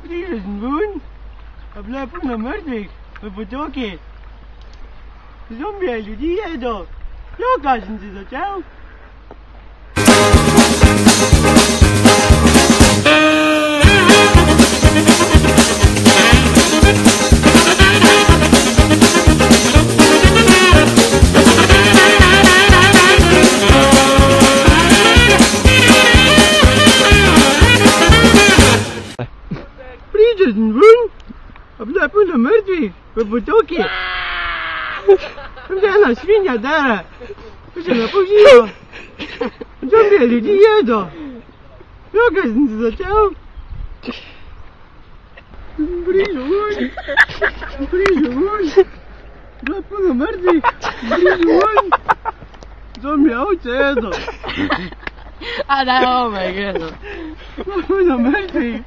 Wun, a blijft nog murdig. We moeten ook hier. Zombie, die jij daar. Ja, kassen ze dat jou. Wun, a blijft nog murdig. We moeten ook hier. Она свинья, да? Слушай, напугила. Zombie, die jij daar. Ja, kassen ze dat jou. Брижун. Запала мордик. Брижун. Zombie, oud это. Ah, daar, oh my god. Запала мордик.